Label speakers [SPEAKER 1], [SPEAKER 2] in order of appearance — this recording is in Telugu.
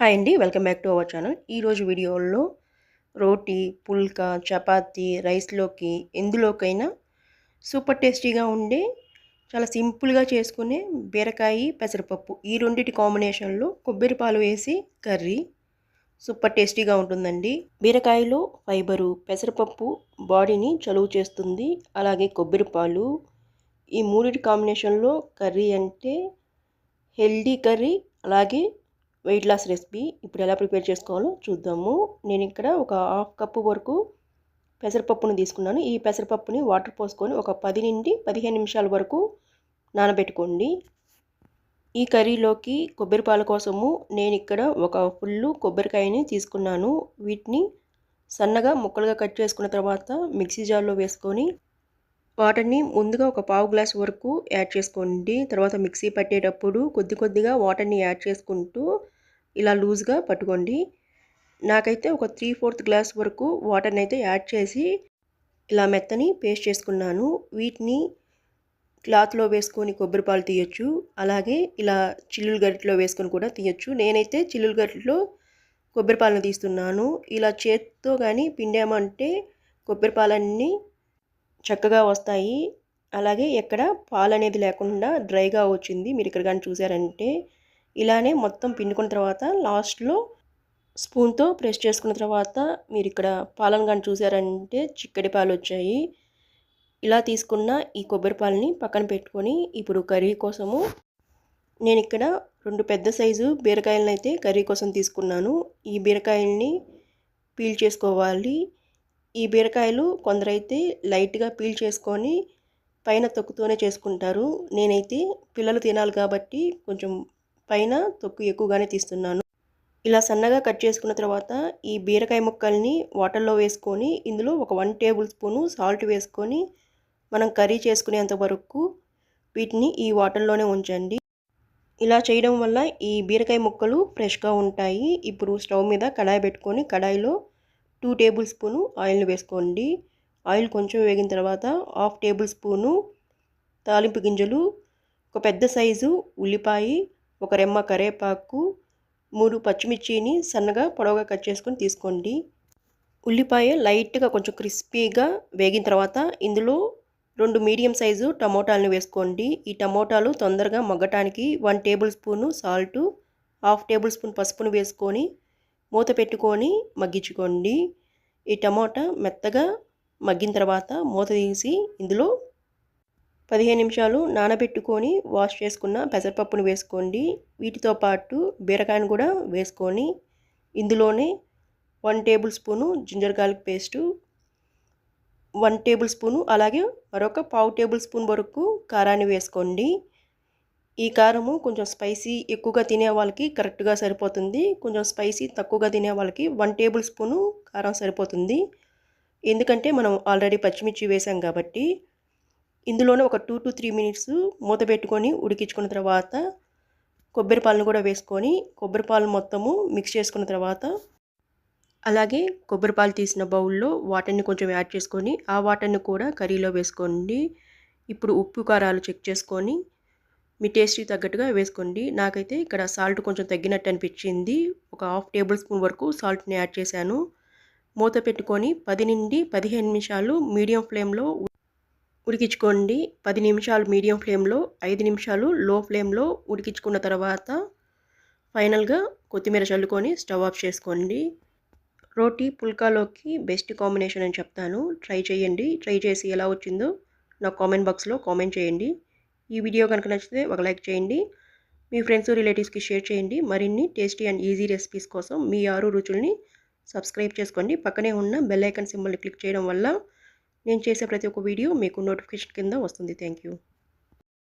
[SPEAKER 1] హాయ్ అండి, welcome back to our channel. ఈరోజు వీడియోలో రోటీ, పుల్కా, చపాతీ, రైస్లోకి ఎందులోకైనా సూపర్ టేస్టీగా ఉండే చాలా సింపుల్గా చేసుకునే బీరకాయ పెసరపప్పు, ఈ రెండింటి కాంబినేషన్లో కొబ్బరి పాలు వేసి కర్రీ సూపర్ టేస్టీగా ఉంటుందండి. బీరకాయలో ఫైబరు, పెసరపప్పు బాడీని చలువ చేస్తుంది, అలాగే కొబ్బరి పాలు, ఈ మూడింటి కాంబినేషన్లో కర్రీ అంటే హెల్దీ కర్రీ, అలాగే వెయిట్ లాస్ రెసిపీ. ఇప్పుడు ఎలా ప్రిపేర్ చేసుకోవాలో చూద్దాము. నేను ఇక్కడ ఒక హాఫ్ కప్పు వరకు పెసరపప్పును తీసుకున్నాను. ఈ పెసరపప్పుని వాటర్ పోసుకొని ఒక 10 నుండి 15 నిమిషాల వరకు నానబెట్టుకోండి. ఈ కర్రీలోకి కొబ్బరి పాల కోసము నేను ఇక్కడ ఒక ఫుల్లు కొబ్బరికాయని తీసుకున్నాను. వీటిని సన్నగా ముక్కలుగా కట్ చేసుకున్న తర్వాత మిక్సీ జార్లో వేసుకొని వాటర్ని ముందుగా ఒక పావు గ్లాస్ వరకు యాడ్ చేసుకోండి. తర్వాత మిక్సీ పట్టేటప్పుడు కొద్దిగా వాటర్ని యాడ్ చేసుకుంటూ ఇలా లూజ్గా పట్టుకోండి. నాకైతే ఒక 3/4 గ్లాస్ వరకు వాటర్ని అయితే యాడ్ చేసి ఇలా మెత్తని పేస్ట్ చేసుకున్నాను. వీటిని క్లాత్లో వేసుకొని కొబ్బరి పాలు తీయచ్చు, అలాగే ఇలా చిల్లులు గరిటెలో వేసుకొని కూడా తీయచ్చు. నేనైతే చిల్లులు గరిటెలో కొబ్బరి పాలను తీస్తున్నాను. ఇలా చేత్తో కానీ పిండామంటే కొబ్బరి పాలన్నీ చక్కగా వస్తాయి, అలాగే ఎక్కడ పాలు అనేది లేకుండా డ్రైగా వచ్చింది. మీరు ఇక్కడ కానీ చూసారంటే ఇలానే మొత్తం పిండుకున్న తర్వాత లాస్ట్లో స్పూన్తో ప్రెస్ చేసుకున్న తర్వాత మీరు ఇక్కడ పాలను కానీ చూసారంటే చిక్కటి పాలు వచ్చాయి. ఇలా తీసుకున్న ఈ కొబ్బరి పాలని పక్కన పెట్టుకొని ఇప్పుడు కర్రీ కోసము నేను ఇక్కడ 2 పెద్ద సైజు బీరకాయలను అయితే కర్రీ కోసం తీసుకున్నాను. ఈ బీరకాయల్ని పీల్ చేసుకోవాలి. ఈ బీరకాయలు కొందరైతే లైట్గా పీల్ చేసుకొని పైన తొక్కుతోనే చేసుకుంటారు. నేనైతే పిల్లలు తినాలి కాబట్టి కొంచెం పైన తొక్కు ఎక్కువగానే తీస్తున్నాను. ఇలా సన్నగా కట్ చేసుకున్న తర్వాత ఈ బీరకాయ ముక్కల్ని వాటర్లో వేసుకొని ఇందులో ఒక 1 టేబుల్ స్పూను సాల్ట్ వేసుకొని మనం కర్రీ చేసుకునేంత వరకు వీటిని ఈ వాటర్లోనే ఉంచండి. ఇలా చేయడం వల్ల ఈ బీరకాయ ముక్కలు ఫ్రెష్గా ఉంటాయి. ఇప్పుడు స్టవ్ మీద కడాయి పెట్టుకొని కడాయిలో 2 టేబుల్ స్పూను ఆయిల్ని వేసుకోండి. ఆయిల్ కొంచెం వేగిన తర్వాత 1/2 టేబుల్ స్పూను తాలింపు గింజలు, ఒక పెద్ద సైజు ఉల్లిపాయ, ఒక రెమ్మ కరివేపాకు, 3 పచ్చిమిర్చిని సన్నగా పొడవుగా కట్ చేసుకొని తీసుకోండి. ఉల్లిపాయ లైట్గా కొంచెం క్రిస్పీగా వేగిన తర్వాత ఇందులో 2 మీడియం సైజు టమోటాలను వేసుకోండి. ఈ టమోటాలు తొందరగా మగ్గటానికి 1 table spoon salt, 1/2 table spoon పసుపును వేసుకొని మూత పెట్టుకొని మగ్గించుకోండి. ఈ టమోటా మెత్తగా మగ్గిన తర్వాత మూత తీసి ఇందులో 15 నిమిషాలు నానబెట్టుకొని వాష్ చేసుకున్న పెసరపప్పును వేసుకోండి. వీటితో పాటు బీరకాయను కూడా వేసుకొని ఇందులోనే 1 table spoon ginger garlic paste, 1 table spoon, అలాగే మరొక 1/2 టేబుల్ స్పూన్ వరకు కారాన్ని వేసుకోండి. ఈ కారము కొంచెం స్పైసీ ఎక్కువగా తినే వాళ్ళకి కరెక్ట్గా సరిపోతుంది. కొంచెం స్పైసీ తక్కువగా తినే వాళ్ళకి 1 టేబుల్ స్పూను కారం సరిపోతుంది. ఎందుకంటే మనం ఆల్రెడీ పచ్చిమిర్చి వేసాం కాబట్టి. ఇందులోనే ఒక 2 to 3 మినిట్స్ మూత పెట్టుకొని ఉడికించుకున్న తర్వాత కొబ్బరి పాలను కూడా వేసుకొని కొబ్బరి పాలు మొత్తము మిక్స్ చేసుకున్న తర్వాత అలాగే కొబ్బరి పాలు తీసిన బౌల్లో వాటర్ని కొంచెం యాడ్ చేసుకొని ఆ వాటర్ని కూడా కర్రీలో వేసుకోండి. ఇప్పుడు ఉప్పు కారాలు చెక్ చేసుకొని మీ టేస్ట్కి తగ్గట్టుగా వేసుకోండి. నాకైతే ఇక్కడ సాల్ట్ కొంచెం తగ్గినట్టు అనిపించింది. ఒక 1/2 టేబుల్ స్పూన్ వరకు సాల్ట్ని యాడ్ చేశాను. మూత పెట్టుకొని 10 నుండి 15 నిమిషాలు మీడియం ఫ్లేమ్లో ఉడికించుకోండి. 10 నిమిషాలు మీడియం ఫ్లేమ్లో, 5 నిమిషాలు లో ఫ్లేమ్లో ఉడికించుకున్న తర్వాత ఫైనల్గా కొత్తిమీర చల్లుకొని స్టవ్ ఆఫ్ చేసుకోండి. రోటీ పుల్కాలోకి బెస్ట్ కాంబినేషన్ అని చెప్తాను. ట్రై చేయండి. ట్రై చేసి ఎలా వచ్చిందో నాకు కామెంట్ బాక్స్లో కామెంట్ చేయండి. ఈ వీడియో కనుక నచ్చితే ఒక లైక్ చేయండి. మీ ఫ్రెండ్స్ రిలేటివ్స్కి షేర్ చేయండి. మరిన్ని టేస్టీ అండ్ ఈజీ రెసిపీస్ కోసం మీ 6 రుచుల్ని సబ్స్క్రైబ్ చేసుకోండి. పక్కనే ఉన్న బెల్ ఐకాన్ సింబల్ని క్లిక్ చేయడం వల్ల నేను చేసే ప్రతి ఒక్క వీడియో మీకు నోటిఫికేషన్ కింద వస్తుంది. Thank you.